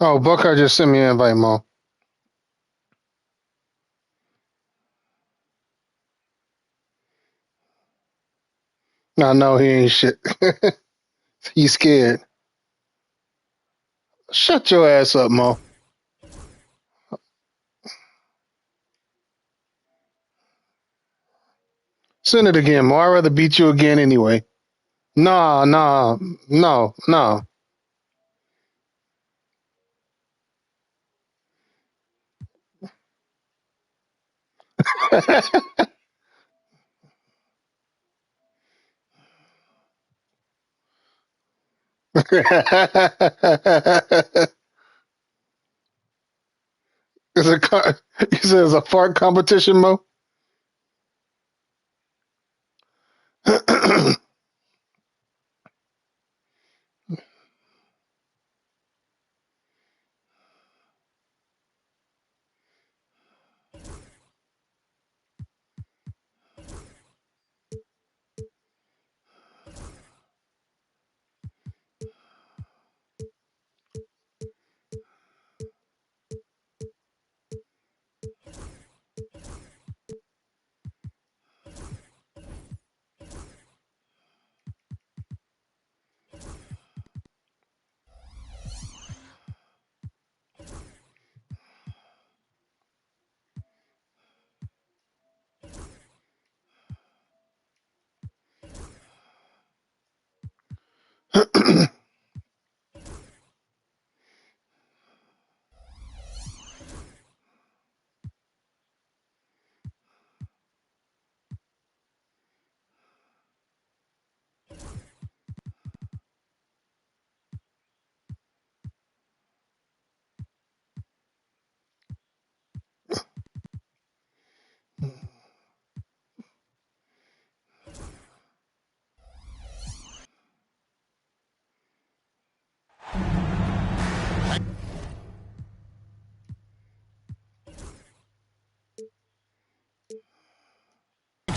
Oh, Buckeye just sent me an invite, Mo. No, he ain't shit. He's scared. Shut your ass up, Mo. Send it again, Mo. I'd rather beat you again anyway. Nah. No. It's you said it's a fart competition, Mo?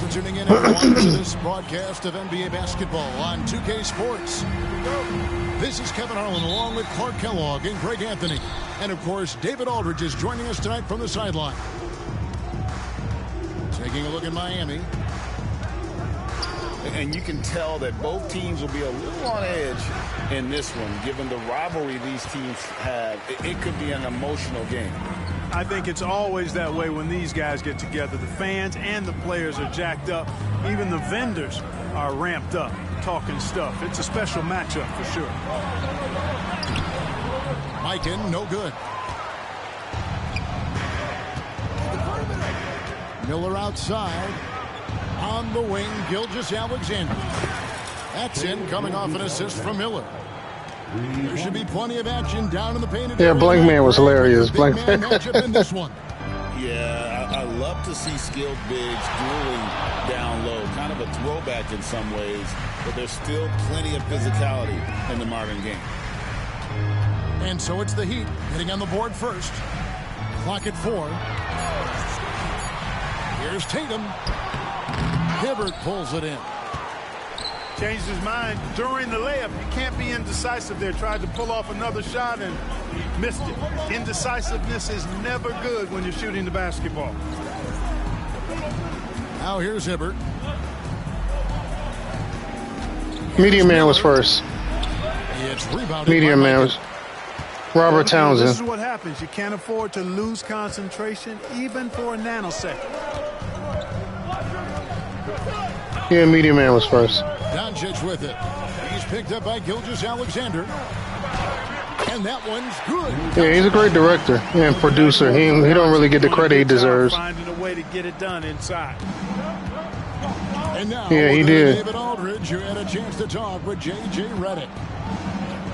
Tuning in everyone to this broadcast of NBA basketball on 2K Sports. This is Kevin Harlan along with Clark Kellogg and Greg Anthony. And of course, David Aldridge is joining us tonight from the sideline. Taking a look at Miami. And you can tell that both teams will be a little on edge in this one, given the rivalry these teams have. It could be an emotional game. I think it's always that way when these guys get together. The fans and the players are jacked up. Even the vendors are ramped up, talking stuff. It's a special matchup for sure. Mike in, no good. Miller outside. On the wing, Gilgeous-Alexander. That's in, coming off an assist from Miller. There should be plenty of action down in the painted area. Yeah, Blank Man was hilarious. Blank Man matchup in this one. Yeah, I love to see skilled bigs dueling down low. Kind of a throwback in some ways, but there's still plenty of physicality in the modern game. And so it's the Heat getting on the board first. Clock at 4. Here's Tatum. Hibbert pulls it in. Changed his mind during the layup. You can't be indecisive there. Tried to pull off another shot and missed it. Indecisiveness is never good when you're shooting the basketball. Now here's Hibbert. Medium Man was first. It's rebounded. Medium Man was Robert This Townsend. is what happens. You can't afford to lose concentration even for a nanosecond. Yeah, Medium Man was first. Doncic with it. He's picked up by Gilgeous-Alexander. And that one's good. Yeah, he's a great director and producer. He don't really get the credit he deserves. Finding a way to get it done inside. And now, Yeah, he did. David Aldridge, who had a chance to talk with J.J. Redick.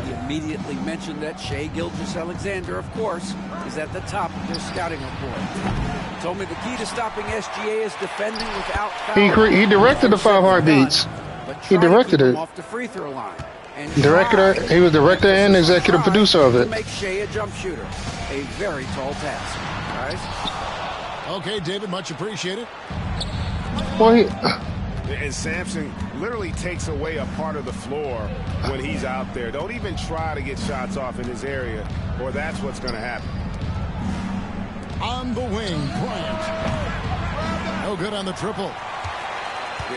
He immediately mentioned that Shai Gilgeous-Alexander, of course, is at the top of their scouting report. He told me the key to stopping SGA is defending without foul. He directed the Five Heartbeats. He directed it. Off the free throw line. And He was director and executive producer of it. Make Shai a jump shooter. A very tall task. Guys. Okay, David, much appreciated. Well, And Sampson literally takes away a part of the floor when he's out there. Don't even try to get shots off in his area, or that's what's going to happen. On the wing, Bryant. No good on the triple.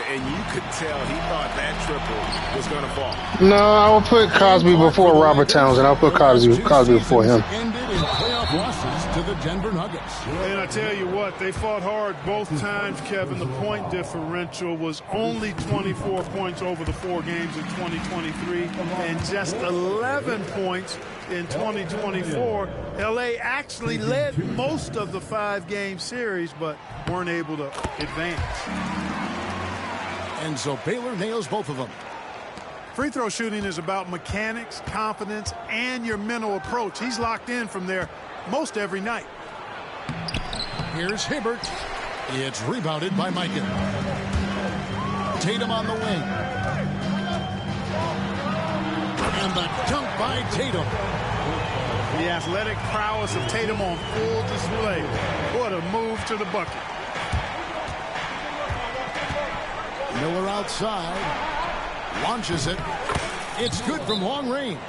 And you could tell he thought that triple was going to fall. No, I will put Cosby before Robert Townsend. I'll put Cosby before him. Ended in playoff losses to the Denver Nuggets. And I tell you what, they fought hard both times, Kevin. The point differential was only 24 points over the 4 games in 2023 and just 11 points in 2024. LA actually led most of the 5-game series, but weren't able to advance. And so Baylor nails both of them. Free throw shooting is about mechanics, confidence, and your mental approach. He's locked in from there most every night. Here's Hibbert. It's rebounded by Mikan. Tatum on the wing. And the dunk by Tatum. The athletic prowess of Tatum on full display. What a move to the bucket. Miller outside. Launches it. It's good from long range.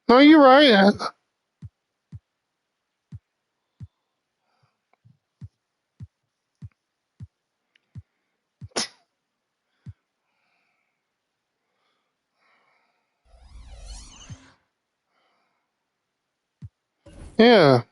No, you're right. Yeah.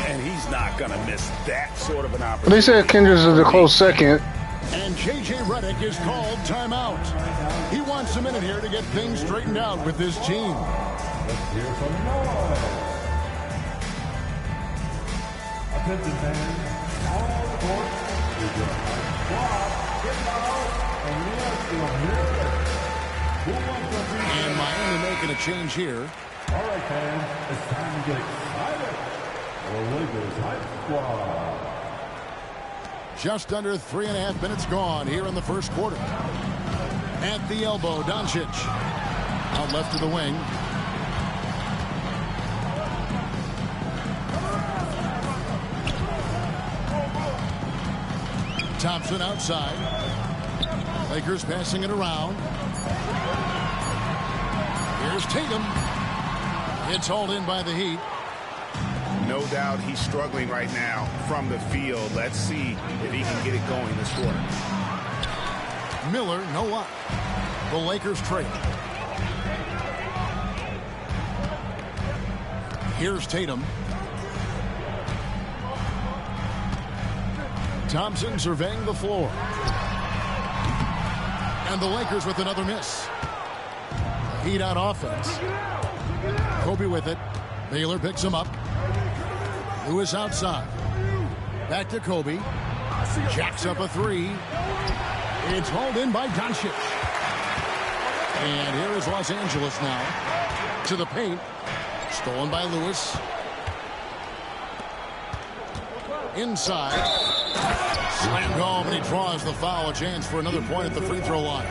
And he's not going to miss that sort of an opportunity. They said Kendricks is a close second. And J.J. Redick is called timeout. He wants a minute here to get things straightened out with his team. Let's hear some noise. Attention fans, all court is your squad. Get out and let's go here. Who wants to be? And Miami making a change here. All right, fans, it's time to get excited. The Lakers Hype Squad. Just under 3.5 minutes gone here in the first quarter. At the elbow, Doncic. Out left to the wing. Thompson outside. Lakers passing it around. Here's Tatum. It's hauled in by the Heat. No doubt he's struggling right now from the field. Let's see if he can get it going this quarter. Miller, no luck. The Lakers trail. Here's Tatum. Thompson surveying the floor. And the Lakers with another miss. Heat on offense. Kobe with it. Baylor picks him up. Lewis outside. Back to Kobe. Jacks up a three. It's hauled in by Doncic. And here is Los Angeles now. To the paint. Stolen by Lewis. Inside. Slammed home, and he draws the foul. A chance for another point at the free throw line.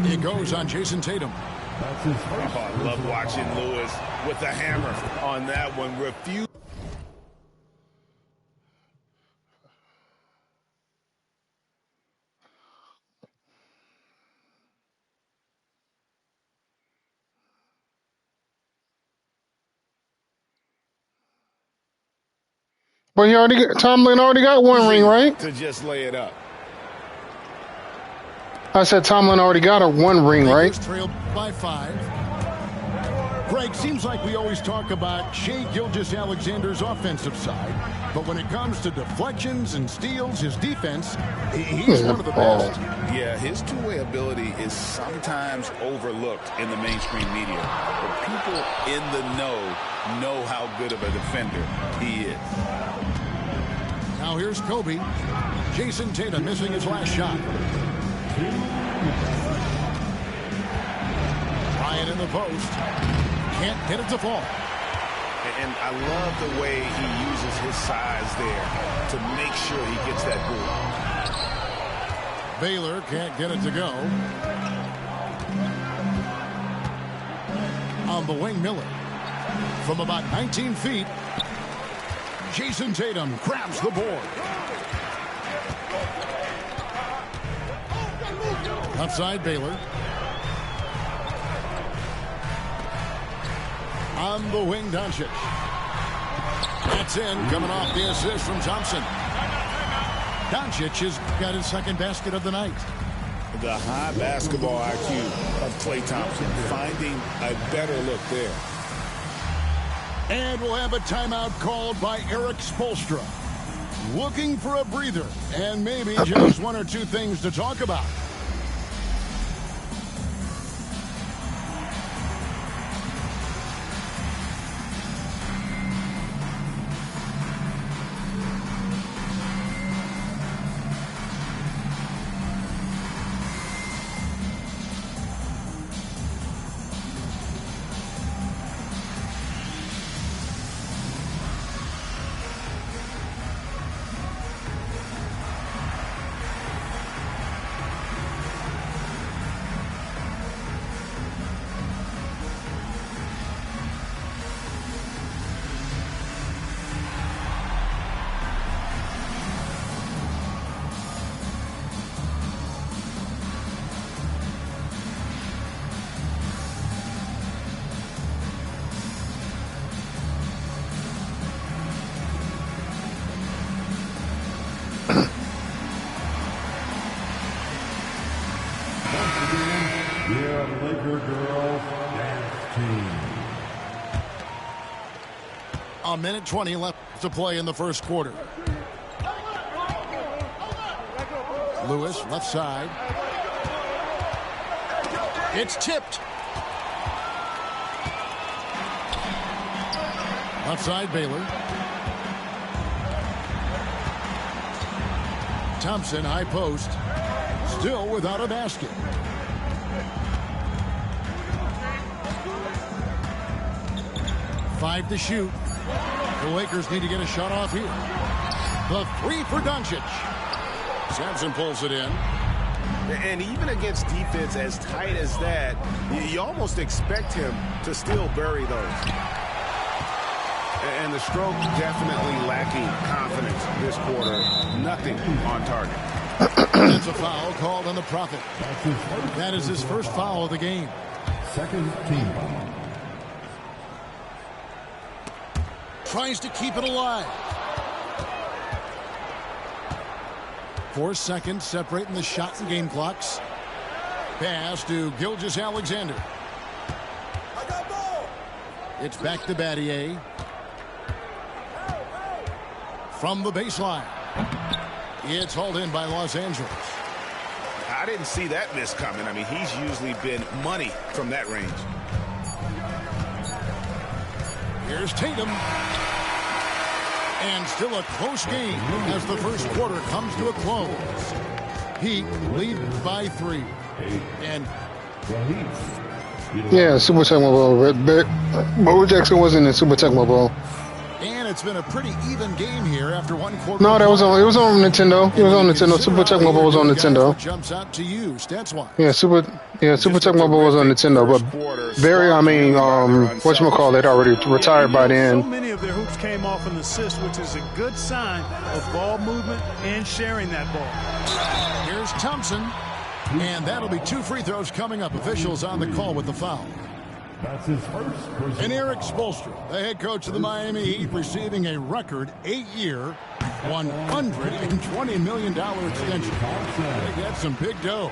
It goes on Jason Tatum. Oh, I love watching Lewis with the hammer on that one. Refuse. But Tomlin already got one ring, right? To just lay it up. I said Tomlin already got one ring, right? Lakers trailed by 5. Greg, seems like we always talk about Shai Gilgeous-Alexander's offensive side, but when it comes to deflections and steals, his defense, he's one of the best. Yeah, his two-way ability is sometimes overlooked in the mainstream media, but people in the know how good of a defender he is. Now here's Kobe. Jason Tatum missing his last shot. Ryan in the post. Can't get it to fall. And I love the way he uses his size there to make sure he gets that board. Baylor can't get it to go. On the wing, Miller. From about 19 feet, Jason Tatum grabs the board. Outside Baylor. On the wing, Doncic. That's in, coming off the assist from Thompson. Doncic has got his second basket of the night. The high basketball IQ of Klay Thompson, finding a better look there. And we'll have a timeout called by Eric Spoelstra. Looking for a breather and maybe just one or two things to talk about. A minute 20 left to play in the first quarter. Lewis, left side. It's tipped. Left side, Baylor. Thompson, high post. Still without a basket. Five to shoot. The Lakers need to get a shot off here. The three for Doncic. Sampson pulls it in. And even against defense as tight as that, you almost expect him to still bury those. And the stroke definitely lacking confidence this quarter. Nothing on target. That's a foul called on the Prophet. That is his first foul of the game. Second team. Tries to keep it alive. 4 seconds separating the shot and game clocks. Pass to Gilgeous-Alexander. It's back to Battier. From the baseline. It's hauled in by Los Angeles. I didn't see that miss coming. I mean, he's usually been money from that range. Here's Tatum. And still a close game as the first quarter comes to a close. Heat lead by 3. And yeah, Super Tecmo Bowl. Bo Jackson wasn't in Super Tecmo Bowl. And it's been a pretty even game here after one quarter. No, that was on. It was on Nintendo. It was on Nintendo. Super Tecmo Bowl was on Nintendo. Jumps out to you, stats-wise. Yeah, Super Tecmo Bowl was on Nintendo. But Barry, whatchamacallit, already retired by then. So many of their hoops came off an assist, which is a good sign of ball movement and sharing that ball. Here's Thompson. And that'll be 2 free throws coming up. Officials on the call with the foul. That's his first personal And Eric foul. Spoelstra, the head coach of the Miami Heat, receiving a record 8-year, $120 million extension. I think that's some big dough.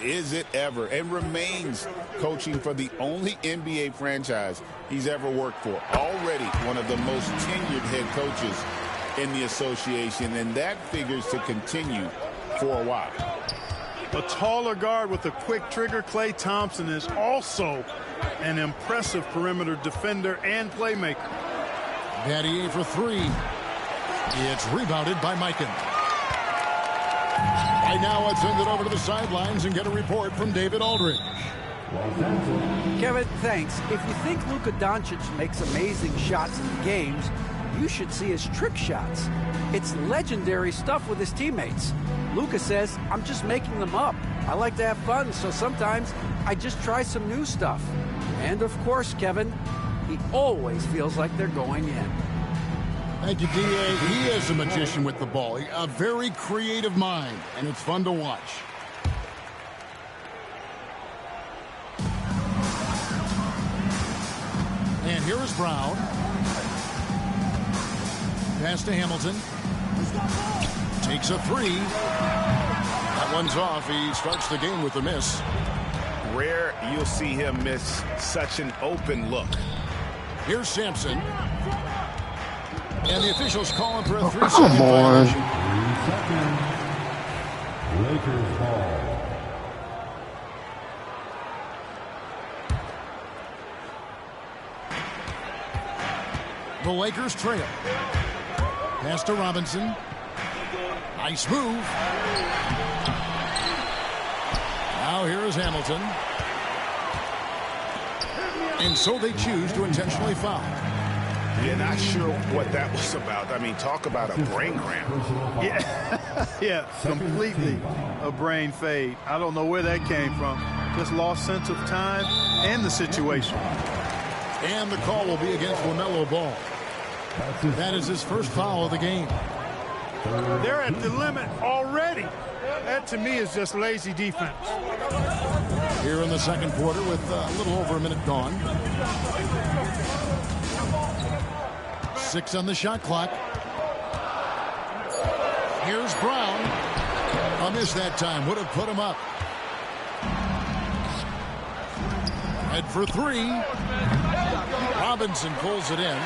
Is it ever? And remains coaching for the only NBA franchise he's ever worked for. Already one of the most tenured head coaches in the association, and that figures to continue for a while. A taller guard with a quick trigger, Klay Thompson, is also an impressive perimeter defender and playmaker. Battier for three. It's rebounded by Mikan. Right now, let's send it over to the sidelines and get a report from David Aldridge. Kevin, thanks. If you think Luka Doncic makes amazing shots in games, you should see his trick shots. It's legendary stuff with his teammates. Luka says, I'm just making them up. I like to have fun, so sometimes I just try some new stuff. And of course, Kevin, he always feels like they're going in. Thank you, D.A. He is a magician with the ball. A very creative mind, and it's fun to watch. And here is Brown. Pass to Hamilton. Takes a three. That one's off. He starts the game with a miss. Rare you'll see him miss such an open look. Here's Sampson. And the officials call him for a 3-second Come on. violation. 3 seconds. Lakers ball. The Lakers trail. Pass to Robinson. Nice move. Now here is Hamilton. And so they choose to intentionally foul. Yeah, not sure what that was about. I mean, talk about a brain cramp. Yeah, completely a brain fade. I don't know where that came from. Just lost sense of time and the situation. And the call will be against LaMelo Ball. That is his first foul of the game. They're at the limit already. That, to me, is just lazy defense. Here in the second quarter with a little over a minute gone. 6 on the shot clock. Here's Brown. A miss that time. Would have put him up. Head for three. Robinson pulls it in.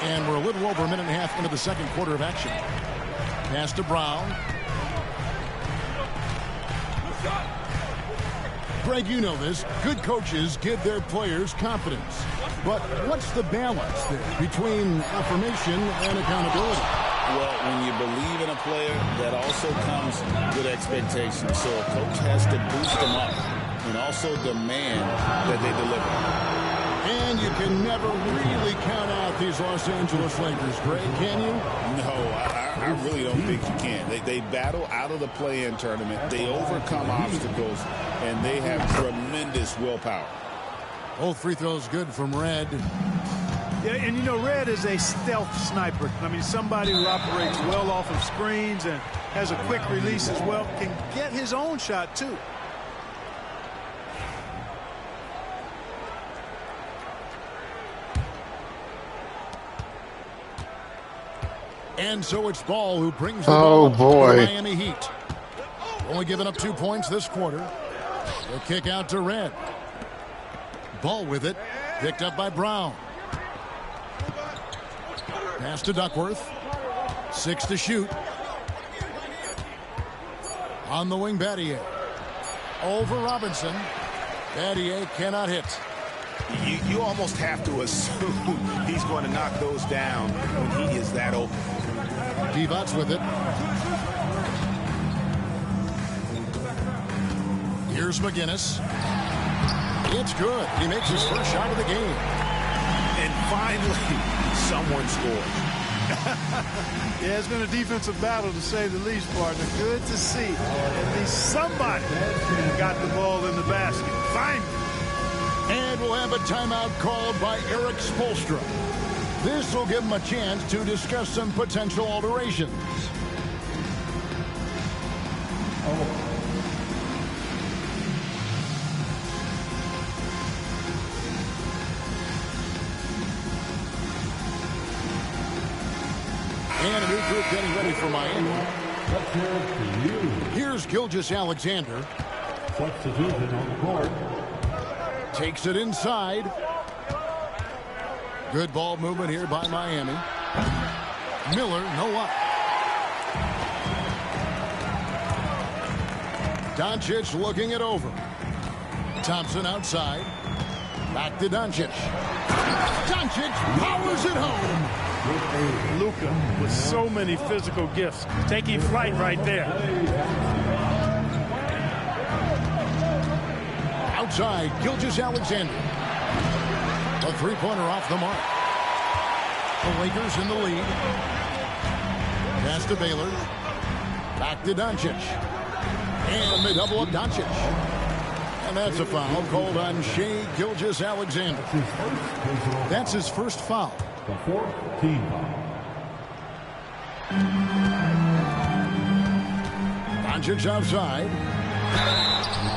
And we're a little over a minute and a half into the second quarter of action. Pass to Brown. Greg, you know this. Good coaches give their players confidence. But what's the balance there between affirmation and accountability? Well, when you believe in a player, that also comes with expectations. So a coach has to boost them up and also demand that they deliver. And you can never really count out these Los Angeles Lakers, Greg, can you? No, I really don't think you can. They battle out of the play-in tournament. They overcome obstacles, and they have tremendous willpower. Both free throws good from Red. Yeah, and you know, Red is a stealth sniper. I mean, somebody who operates well off of screens and has a quick release as well, can get his own shot, too. And so it's Ball who brings the ball up to the Miami Heat. Only giving up 2 points this quarter. The kick out to Red. Ball with it. Picked up by Brown. Pass to Duckworth. 6 to shoot. On the wing, Battier. Over Robinson. Battier cannot hit. You almost have to assume he's going to knock those down when he is that open. Divac with it. Here's McGinnis. It's good. He makes his first shot of the game. And finally, someone scores. Yeah, it's been a defensive battle, to say the least, partner. Good to see. At least somebody got the ball in the basket. Finally. And we'll have a timeout called by Eric Spoelstra. This will give him a chance to discuss some potential alterations. And a new group getting ready for Miami. Let's hear it for you. Here's Gilgeous-Alexander. Substitution on the court. Takes it inside. Good ball movement here by Miami. Miller, no up. Doncic looking it over. Thompson outside. Back to Doncic. Doncic powers it home. Luka with so many physical gifts. Taking flight right there. Outside, Gilgeous-Alexander. A three-pointer off the mark. The Lakers in the lead. Pass to Baylor. Back to Doncic. And they double up Doncic. And that's a foul called on Shai Gilgeous-Alexander. That's his first foul. The fourth team foul. Doncic outside.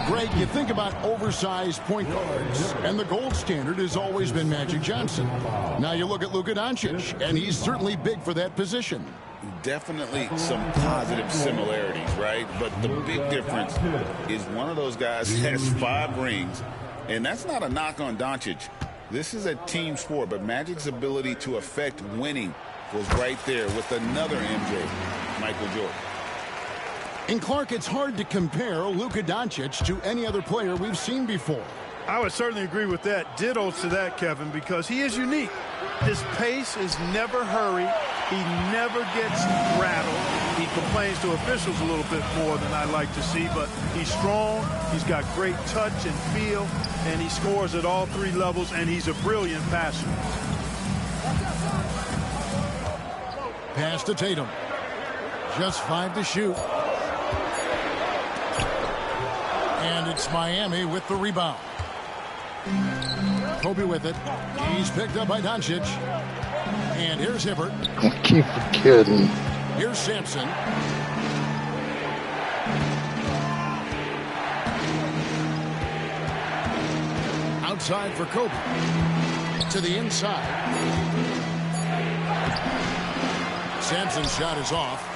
Greg, you think about oversized point guards, and the gold standard has always been Magic Johnson. Now you look at Luka Doncic, and he's certainly big for that position. Definitely some positive similarities, right? But the big difference is one of those guys has 5 rings, and that's not a knock on Doncic. This is a team sport, but Magic's ability to affect winning was right there with another MJ, Michael Jordan. And Clark, it's hard to compare Luka Doncic to any other player we've seen before. I would certainly agree with that. Ditto to that, Kevin, because he is unique. His pace is never hurried. He never gets rattled. He complains to officials a little bit more than I like to see, but he's strong. He's got great touch and feel, and he scores at all 3 levels, and he's a brilliant passer. Pass to Tatum. Just 5 to shoot. And it's Miami with the rebound. Kobe with it. He's picked up by Doncic. And here's Hibbert. I keep forgetting. Here's Sampson. Outside for Kobe. To the inside. Sampson's shot is off.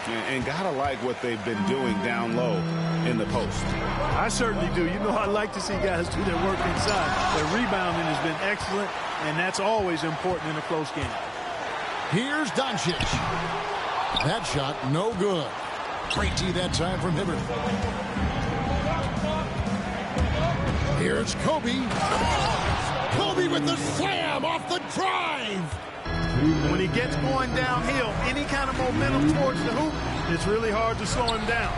And gotta like what they've been doing down low in the post. I certainly do. You know, I like to see guys do their work inside. Their rebounding has been excellent, and that's always important in a close game. Here's Doncic. That shot, no good. Great tee that time from Hibbert. Here's Kobe. Kobe with the slam off the drive. When he gets going downhill, any kind of momentum towards the hoop, it's really hard to slow him down.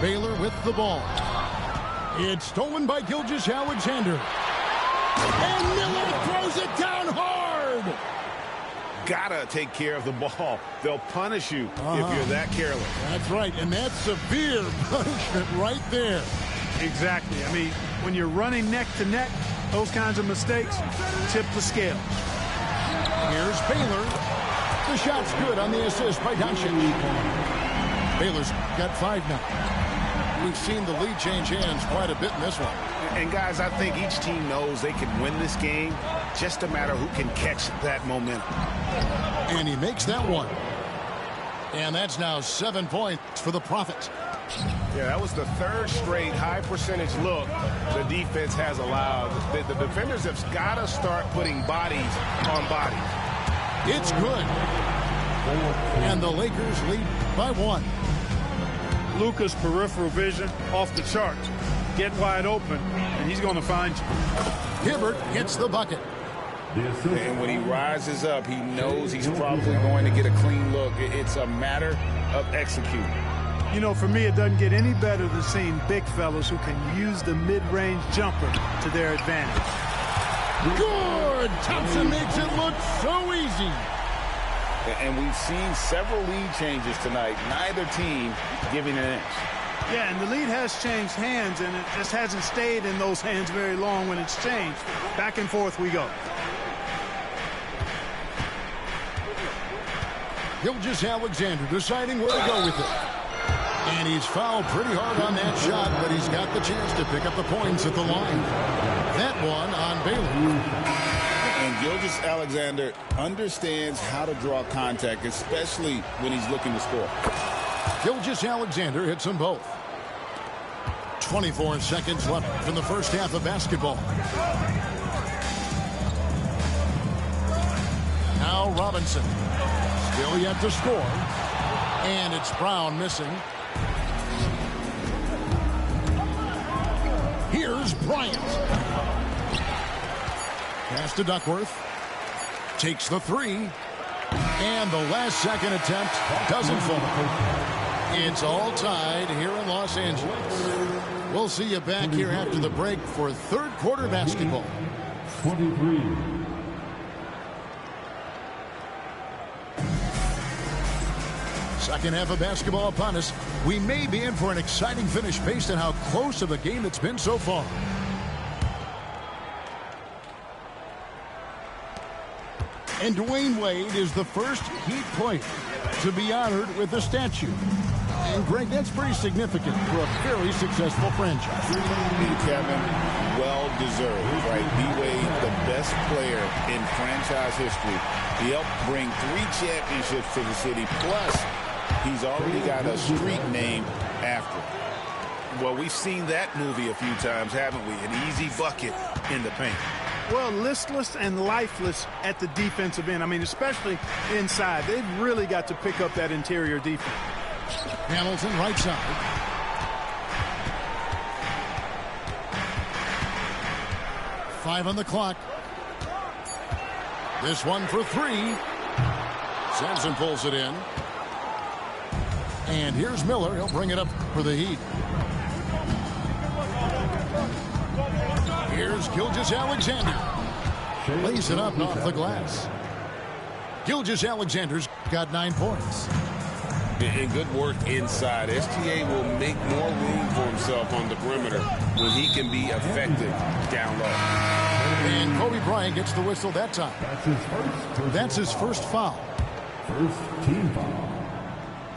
Baylor with the ball. It's stolen by Gilgeous-Alexander. And Miller throws it down hard. Gotta take care of the ball. They'll punish you if you're that careless. That's right, and that's severe punishment right there. Exactly. I mean, when you're running neck to neck, those kinds of mistakes tip the scale. Here's Baylor. The shot's good on the assist by Doncic. Baylor's got 5 now. We've seen the lead change hands quite a bit in this one. And guys, I think each team knows they can win this game. Just a matter who can catch that momentum. And he makes that one. And that's now 7 points for the Prophet. Yeah, that was the 3rd straight high percentage look the defense has allowed. The defenders have got to start putting bodies on bodies. It's good. And the Lakers lead by 1. Luka's peripheral vision off the charts. Get wide open, and he's going to find you. Hibbert hits the bucket. And when he rises up, he knows he's probably going to get a clean look. It's a matter of executing. You know, for me, it doesn't get any better than seeing big fellas who can use the mid-range jumper to their advantage. Good! Thompson makes it look so easy. And we've seen several lead changes tonight. Neither team giving an inch. Yeah, and the lead has changed hands, and it just hasn't stayed in those hands very long when it's changed. Back and forth we go. Gilgeous-Alexander deciding where to go with it. And he's fouled pretty hard on that shot, but he's got the chance to pick up the points at the line. That one on Baylor. And Gilgeous-Alexander understands how to draw contact, especially when he's looking to score. Gilgeous-Alexander hits them both. 24 seconds left in the first half of basketball. Now Robinson. Still yet to score. And it's Brown missing. Here's Bryant. Pass to Duckworth. Takes the three. And the last second attempt doesn't fall. It's all tied here in Los Angeles. We'll see you back here after the break for third quarter basketball. 23. Second half of basketball upon us. We may be in for an exciting finish based on how close of a game it's been so far. And Dwayne Wade is the first Heat player to be honored with a statue. And Greg, that's pretty significant for a very successful franchise. Kevin, well deserved, right? D-Wade, the best player in franchise history. He helped bring 3 championships to the city. Plus, he's already got a street named after him. Well, we've seen that movie a few times, haven't we? An easy bucket in the paint. Well, listless and lifeless at the defensive end. I mean, especially inside. They've really got to pick up that interior defense. Hamilton right side. Five on the clock. This one for 3. Sampson pulls it in. And here's Miller. He'll bring it up for the Heat. Here's Gilgeous-Alexander. Lays it up off the glass. Gilgeous-Alexander's got 9 points. And good work inside. SGA will make more room for himself on the perimeter when he can be effective down low. And Kobe Bryant gets the whistle that time. That's his first foul. First team foul.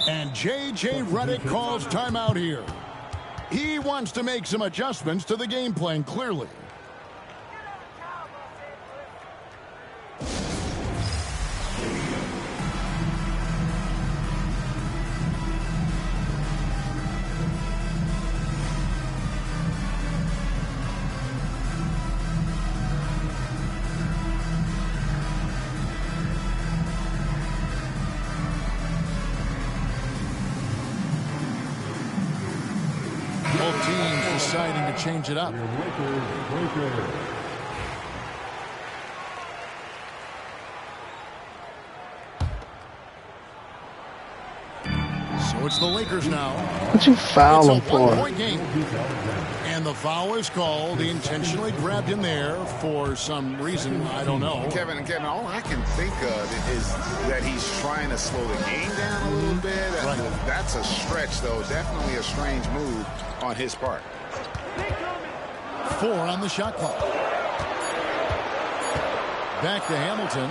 And J.J. Redick calls timeout here. He wants to make some adjustments to the game plan, clearly. Both teams deciding to change it up. So it's the Lakers now. What'd you foul him for? It's a 1-point game. And the foul is called. He intentionally grabbed him there for some reason. I don't know. Kevin, all I can think of is that he's trying to slow the game down a little bit. Right. That's a stretch, though. Definitely a strange move on his part. 4 on the shot clock. Back to Hamilton.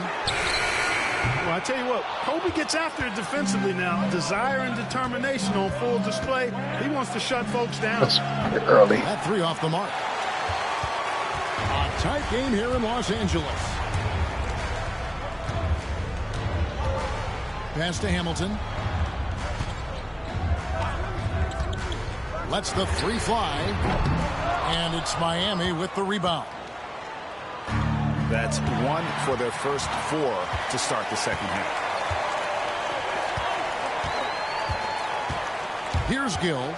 Well, I tell you what, Kobe gets after it defensively now. Desire and determination on full display. He wants to shut folks down. That's early. That 3 off the mark. A tight game here in Los Angeles. Pass to Hamilton. Lets the 3 fly. And it's Miami with the rebound. That's 1 for their first 4 to start the second half. Here's Gill.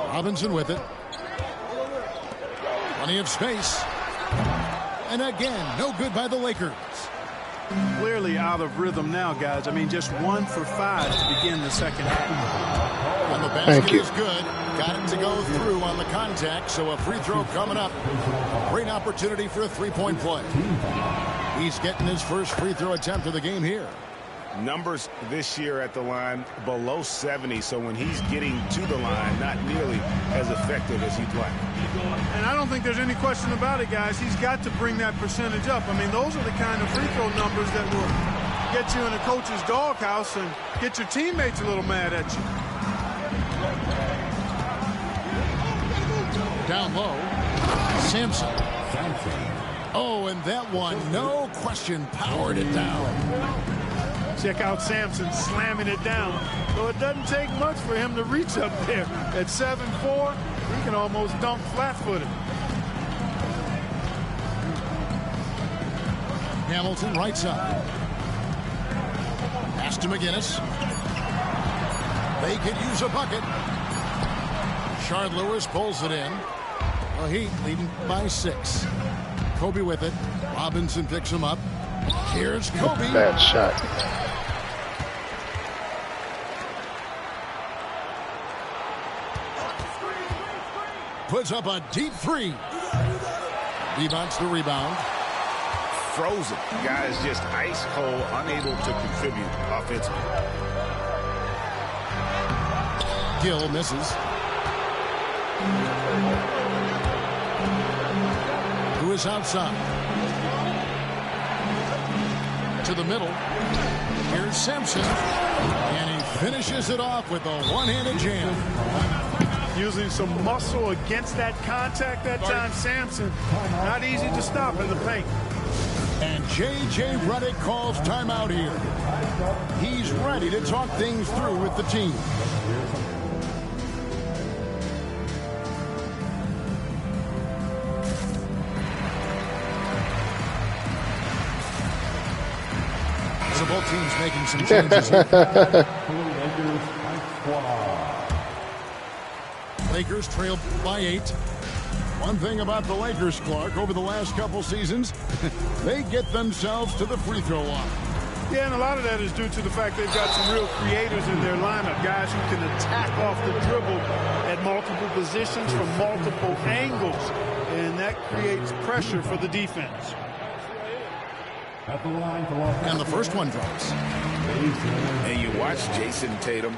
Robinson with it. Plenty of space. And again, no good by the Lakers. Clearly out of rhythm now, guys. I mean, just 1 for 5 to begin the second half. And the basket is good. Got it to go through on the contact, so a free throw coming up. Great opportunity for a 3-point play. He's getting his first free throw attempt of the game here. Numbers this year at the line below 70, so when he's getting to the line, not nearly as effective as he'd like. And I don't think there's any question about it, guys. He's got to bring that percentage up. I mean, those are the kind of free throw numbers that will get you in a coach's doghouse and get your teammates a little mad at you. Down low. Sampson. Oh, and that one, no question, powered it down. Check out Sampson slamming it down. So it doesn't take much for him to reach up there. At 7'4", he can almost dunk flat-footed. Hamilton, right side. Pass to McGinnis. They could use a bucket. Shard Lewis pulls it in. The Heat leading by 6. Kobe with it. Robinson picks him up. Here's Kobe. Bad shot. Puts up a deep 3. Rebounds the rebound. Frozen. Guys just ice cold, unable to contribute offensively. Gill misses. Who is outside? To the middle. Here's Sampson. And he finishes it off with a one-handed jam. Using some muscle against that contact that time, Sampson. Not easy to stop in the paint. And J.J. Redick calls timeout here. He's ready to talk things through with the team. So both teams making some changes here. Lakers trail by 8. One thing about the Lakers, Clark, over the last couple seasons, they get themselves to the free throw line. Yeah, and a lot of that is due to the fact they've got some real creators in their lineup, guys who can attack off the dribble at multiple positions from multiple angles, and that creates pressure for the defense. And the first one drops. And you watch Jason Tatum.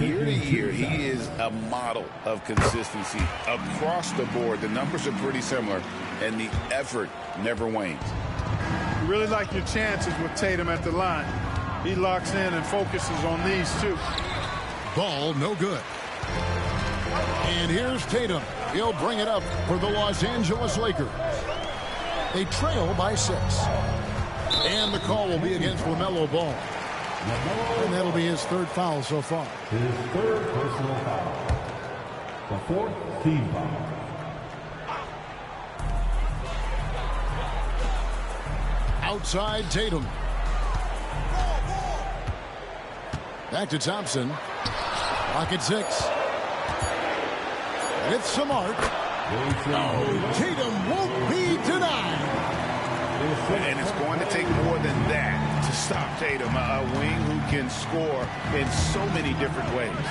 Year to year, he is a model of consistency across the board. The numbers are pretty similar, and the effort never wanes. You really like your chances with Tatum at the line. He locks in and focuses on these two. Ball no good. And here's Tatum. He'll bring it up for the Los Angeles Lakers. They trail by 6. And the call will be against LaMelo Ball. And that'll be his 3rd foul so far. His 3rd personal foul. The 4th team foul. Outside Tatum. Back to Thompson. Clock at 6. It's Smart. Oh, Tatum won't be denied. And it's going to take more than that to stop Tatum, a wing who can score in so many different ways.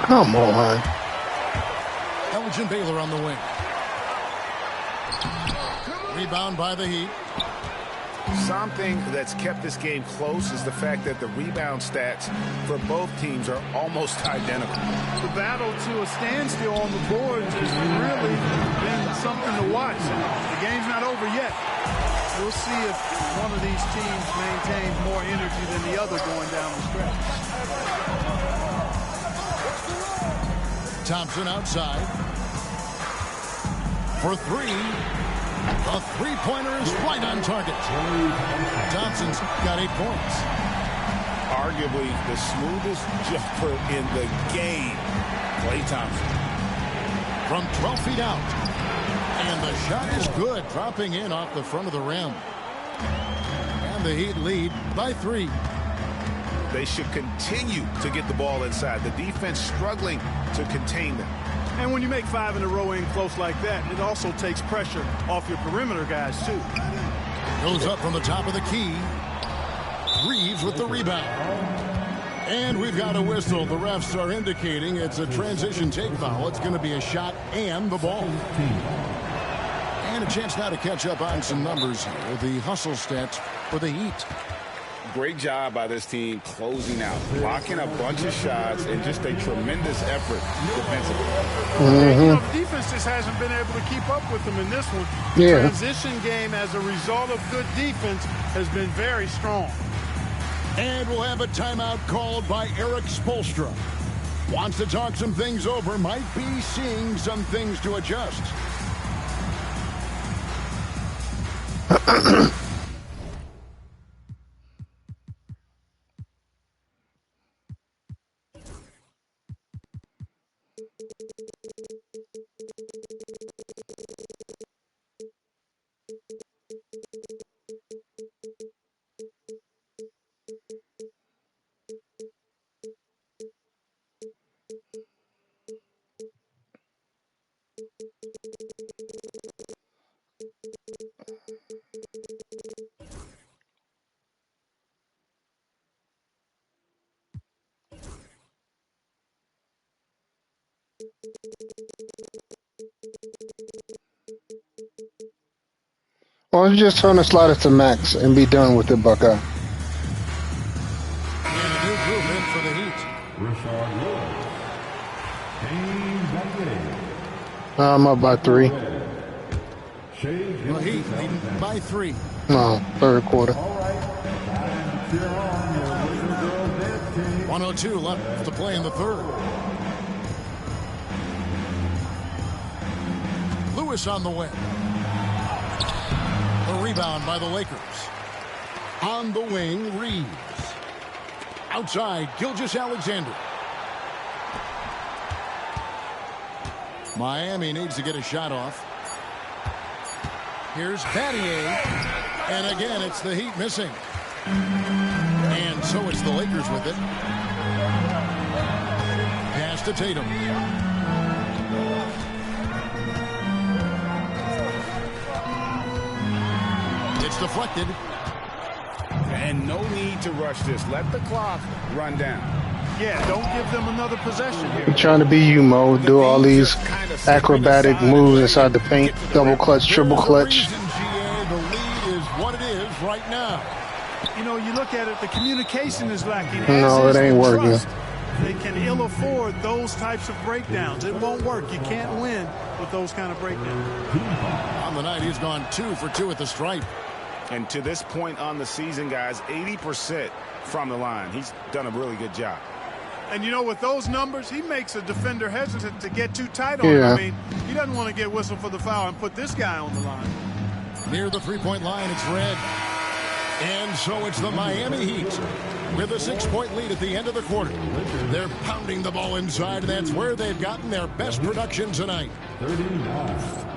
Come on. Elgin Baylor on the wing. Rebound by the Heat. Something that's kept this game close is the fact that the rebound stats for both teams are almost identical. The battle to a standstill on the boards has really been something to watch. The game's not over yet. We'll see if one of these teams maintains more energy than the other going down the stretch. Thompson outside. For 3. A three-pointer is right on target. Thompson's got 8 points. Arguably the smoothest jumper in the game, Klay Thompson. From 12 feet out. And the shot is good, dropping in off the front of the rim. And the Heat lead by 3. They should continue to get the ball inside. The defense struggling to contain them. And when you make 5 in a row in close like that, it also takes pressure off your perimeter guys, too. Goes up from the top of the key. Reeves with the rebound. And we've got a whistle. The refs are indicating it's a transition take foul. It's going to be a shot and the ball. And a chance now to catch up on some numbers here. The hustle stats for the Heat. Great job by this team closing out, blocking a bunch of shots, and just a tremendous effort defensively. You know, the defense just hasn't been able to keep up with them in this one. Yeah. Transition game as a result of good defense has been very strong. And we'll have a timeout called by Eric Spoelstra. Wants to talk some things over. Might be seeing some things to adjust. Why don't you just turn the slider to max and be done with it, Buckeye? And a new group in for the Heat. Rashard Lewis. Kane Bangay. I'm up by 3. The Heat leading by 3. No, third quarter. All right. Time to cheer on your Wizard Girl dance team. 1:02 left to play in the third. Lewis on the wing. The rebound by the Lakers. On the wing, Reeves. Outside, Gilgeous-Alexander. Miami needs to get a shot off. Here's Battier. And again, it's the Heat missing. And so it's the Lakers with it. Pass to Tatum. It's deflected. And no need to rush this. Let the clock run down. Yeah, don't give them another possession here. Trying to be you, Mo. Do all these acrobatic moves inside the paint. Double clutch, triple clutch. The lead is what it is right now. You know, you look at it, the communication is lacking. No, it ain't working. Trust. They can ill afford those types of breakdowns. It won't work. You can't win with those kind of breakdowns. On the night, he's gone 2 for 2 at the stripe. And to this point on the season, guys, 80% from the line. He's done a really good job. And, you know, with those numbers, he makes a defender hesitant to get too tight on him. I mean, he doesn't want to get whistled for the foul and put this guy on the line. Near the three-point line, it's red. And so it's the Miami Heat with a 6-point lead at the end of the quarter. They're pounding the ball inside, and that's where they've gotten their best production tonight. 39.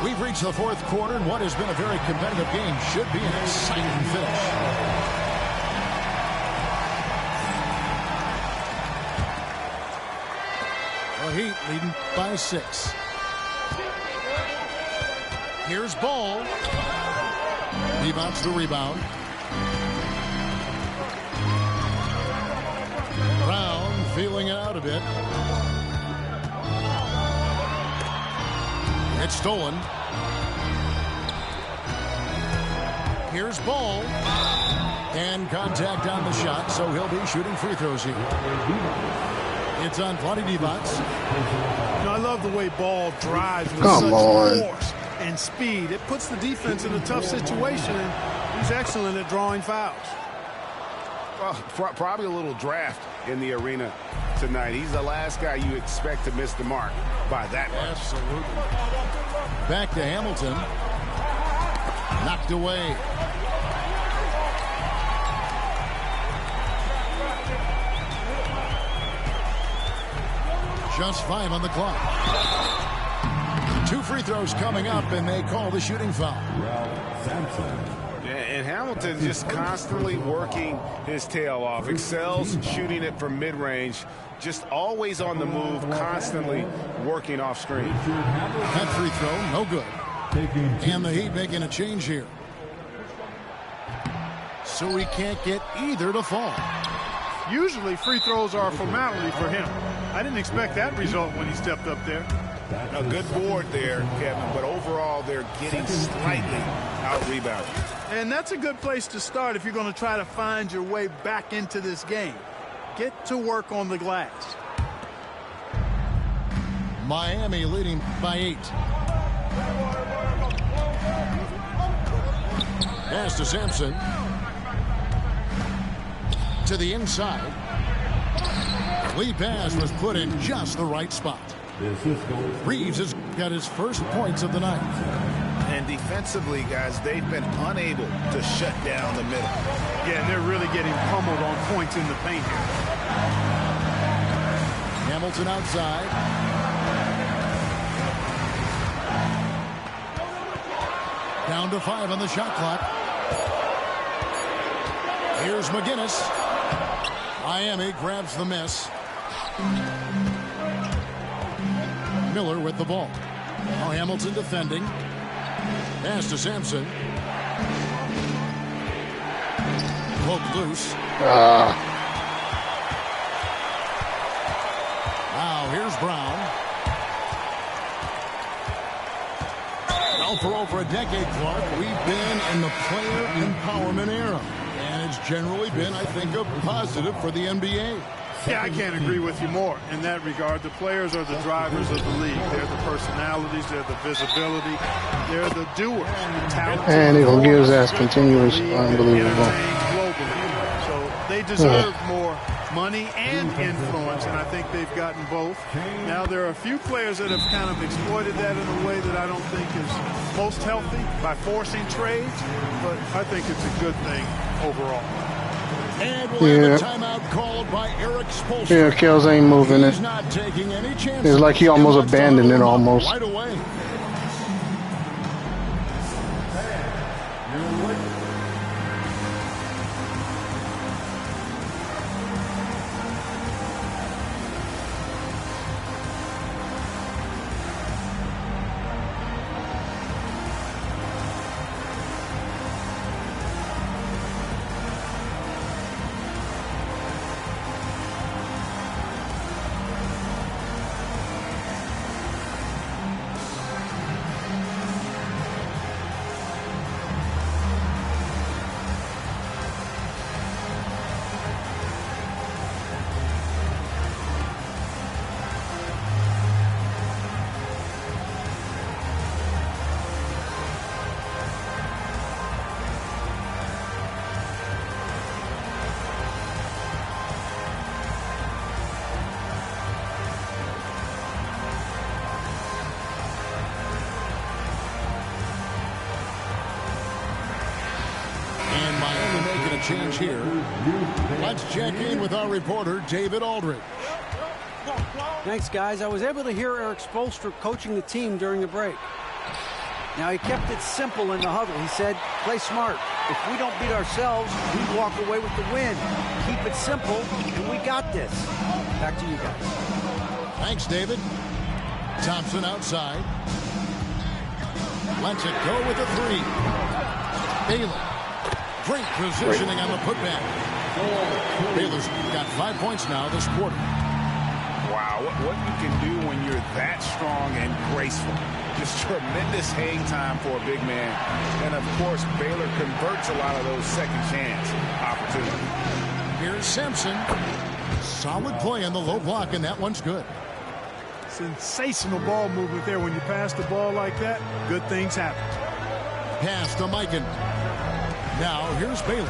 We've reached the fourth quarter, and what has been a very competitive game should be an exciting finish. The Heat leading by 6. Here's Ball. He bounces the rebound. Brown feeling it out a bit. It's stolen. Here's Ball. And contact on the shot, so he'll be shooting free throws here. It's on Vlade Divac. You know, I love the way Ball drives with Come such on. force and speed. It puts the defense in a tough situation, and he's excellent at drawing fouls. Well, probably a little draft in the arena tonight. He's the last guy you expect to miss the mark by that much. Absolutely. Back to Hamilton. Knocked away. Just 5 on the clock. 2 free throws coming up, and they call the shooting foul. Ralph Sampson. And Hamilton just constantly working his tail off. Excels shooting it from mid-range. Just always on the move, constantly working off screen. That free throw, no good. And the Heat making a change here. So he can't get either to fall. Usually free throws are a formality for him. I didn't expect that result when he stepped up there. A good board there, Kevin, but overall they're getting slightly out-rebounded. And that's a good place to start if you're going to try to find your way back into this game. Get to work on the glass. Miami leading by 8. Pass to Sampson. To the inside. Lead pass was put in just the right spot. Reeves has got his first points of the night. And defensively, guys, they've been unable to shut down the middle. Yeah, and they're really getting pummeled on points in the paint here. Hamilton outside. Down to 5 on the shot clock. Here's McGinnis. Miami grabs the miss. Miller with the ball. Now Hamilton defending. Pass to Sampson. Poke loose. Now here's Brown. Well, for over a decade, Clark, we've been in the player empowerment era. And it's generally been, I think, a positive for the NBA. Yeah, I can't agree with you more in that regard. The players are the drivers of the league. They're the personalities. They're the visibility. They're the doers. The talent. And he's going to give his ass continuous. Unbelievable. Globally. So they deserve more money and influence, and I think they've gotten both. Now, there are a few players that have kind of exploited that in a way that I don't think is most healthy by forcing trades, but I think it's a good thing overall. And we'll have a timeout called by Eric Spoelstra. Yeah, Kells ain't moving it. He's not taking any chances. It's like he almost abandoned it almost. Right away. Change here. Let's check in with our reporter, David Aldridge. Thanks, guys. I was able to hear Eric Spoelstra coaching the team during the break. Now, he kept it simple in the huddle. He said, play smart. If we don't beat ourselves, we walk away with the win. Keep it simple, and we got this. Back to you guys. Thanks, David. Thompson outside. Lets it go with the 3. Baylor. Great positioning on the putback. Baylor's got 5 points now this quarter. Wow, what you can do when you're that strong and graceful. Just tremendous hang time for a big man. And, of course, Baylor converts a lot of those second chance opportunities. Here's Sampson. Solid play on the low block, and that one's good. Sensational ball movement there. When you pass the ball like that, good things happen. Pass to Mikan. Now, here's Baylor.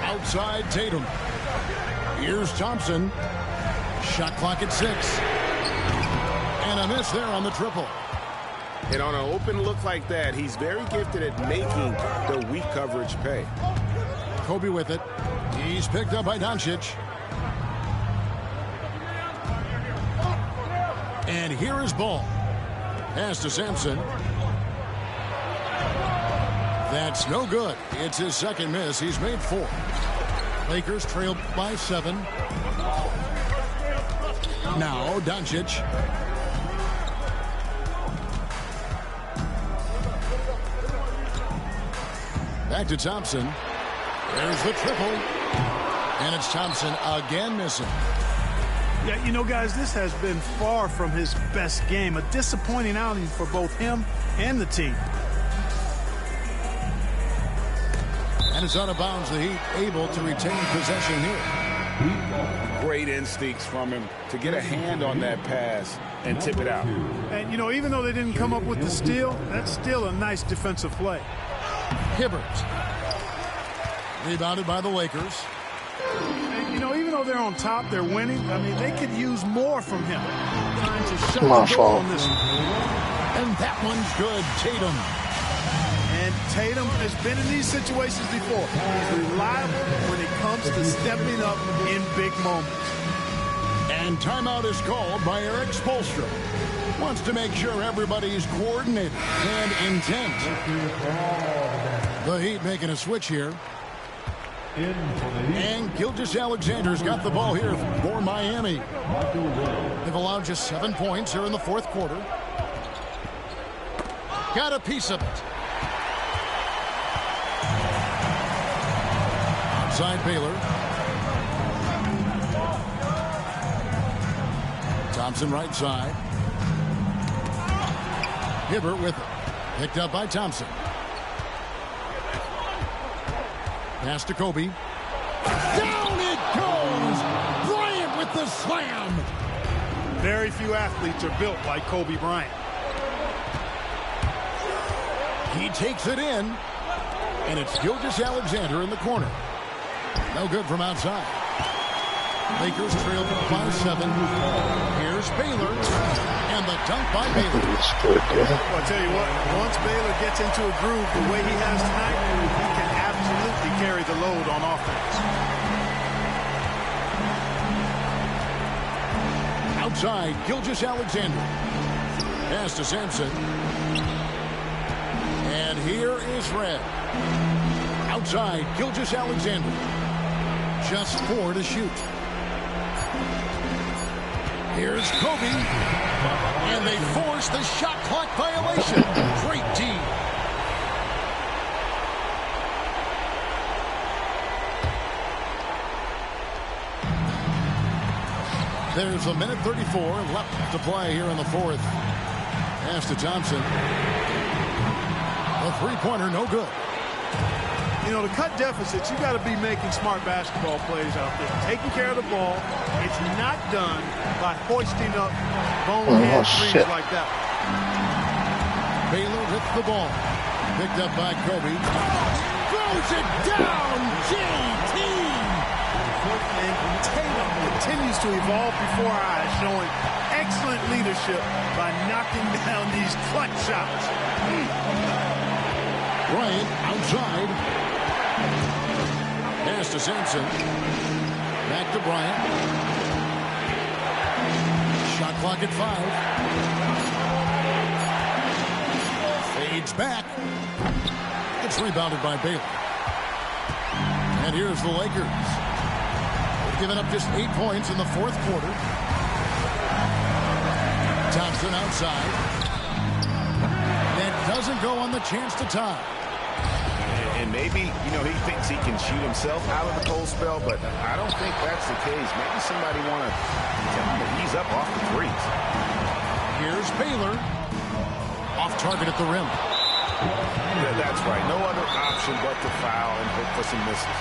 Outside Tatum. Here's Thompson. Shot clock at 6. And a miss there on the triple. And on an open look like that, he's very gifted at making the weak coverage pay. Kobe with it. He's picked up by Doncic. And here is Ball. Pass to Sampson. That's no good. It's his second miss. He's made 4. Lakers trail by 7. Now Doncic. Back to Thompson. There's the triple. And it's Thompson again missing. Yeah, you know, guys, this has been far from his best game. A disappointing outing for both him and the team. And it's out of bounds. The Heat able to retain possession here. Great instincts from him to get a hand on that pass and tip it out. And, you know, even though they didn't come up with the steal, that's still a nice defensive play. Hibbert. Rebounded by the Lakers. And, you know, even though they're on top, they're winning. I mean, they could use more from him. Trying to shut My the door fault. on this one. And that one's good. Tatum. And Tatum has been in these situations before. He's reliable when it comes to stepping up in big moments. And timeout is called by Eric Spoelstra. Wants to make sure everybody's coordinated and intent. The Heat making a switch here. And Gilgeous-Alexander's got the ball here for Miami. They've allowed just 7 points here in the fourth quarter. Got a piece of it. Outside Baylor. Thompson right side. Hibbert with it. Picked up by Thompson. Pass to Kobe. Down it goes! Bryant with the slam! Very few athletes are built like Kobe Bryant. He takes it in. And it's Gilgeous-Alexander in the corner. No good from outside. Lakers trail by 7. Here's Baylor. And the dunk by Baylor. Well, I'll tell you what, once Baylor gets into a groove the way he has tonight, he can absolutely carry the load on offense. Outside, Gilgeous-Alexander. Pass to Sampson. And here is Red. Outside, Gilgeous-Alexander. Just 4 to shoot. Here's Kobe. And they force the shot clock violation. Great D. There's a minute 34 left to play here in the fourth. Pass to Thompson. A three-pointer, no good. You know, to cut deficits, you got to be making smart basketball plays out there. Taking care of the ball. It's not done by hoisting up bonehead threes like that. Baylor with the ball. Picked up by Kobe. Throws it down. JT. And Tatum continues to evolve before our eyes, showing excellent leadership by knocking down these clutch shots. Bryant outside. Pass to Sampson. Back to Bryant. Shot clock at 5. Fades back. It's rebounded by Baylor. And here's the Lakers. They've given up just 8 points in the fourth quarter. Thompson outside. That doesn't go on the chance to tie. And maybe, you know, he thinks he can shoot himself out of the cold spell, but I don't think that's the case. Maybe somebody want to tell him to ease up off the threes. Here's Baylor. Off target at the rim. Yeah, that's right. No other option but to foul and hope for some misses.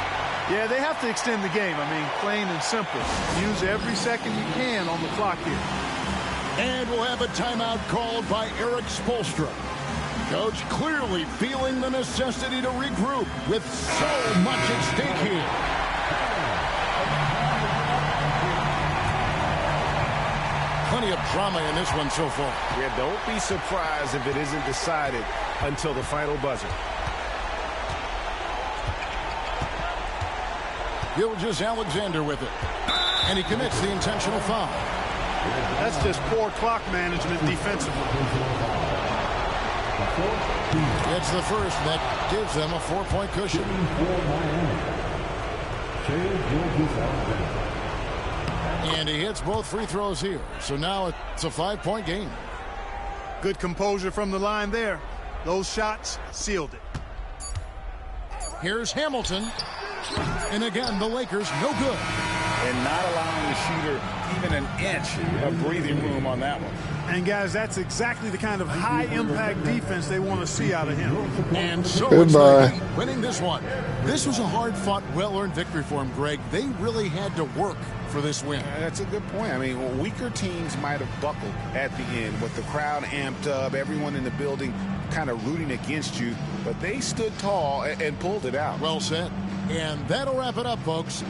Yeah, they have to extend the game. I mean, plain and simple. Use every second you can on the clock here. And we'll have a timeout called by Eric Spoelstra. Coach clearly feeling the necessity to regroup with so much at stake here. Plenty of drama in this one so far. Yeah, don't be surprised if it isn't decided until the final buzzer. Gilgeous-Alexander with it. And he commits the intentional foul. That's just poor clock management defensively. It's the first that gives them a 4-point cushion. And he hits both free throws here. So now it's a 5-point game. Good composure from the line there. Those shots sealed it. Here's Hamilton. And again, the Lakers no good. and not allowing the shooter even an inch of breathing room on that one. And, guys, that's exactly the kind of high-impact defense they want to see out of him. And so Goodbye. it's the Heat winning this one. This was a hard-fought, well-earned victory for him, Greg. They really had to work for this win. That's a good point. I mean, weaker teams might have buckled at the end with the crowd amped up, everyone in the building kind of rooting against you, but they stood tall and pulled it out. Well said. And that'll wrap it up, folks.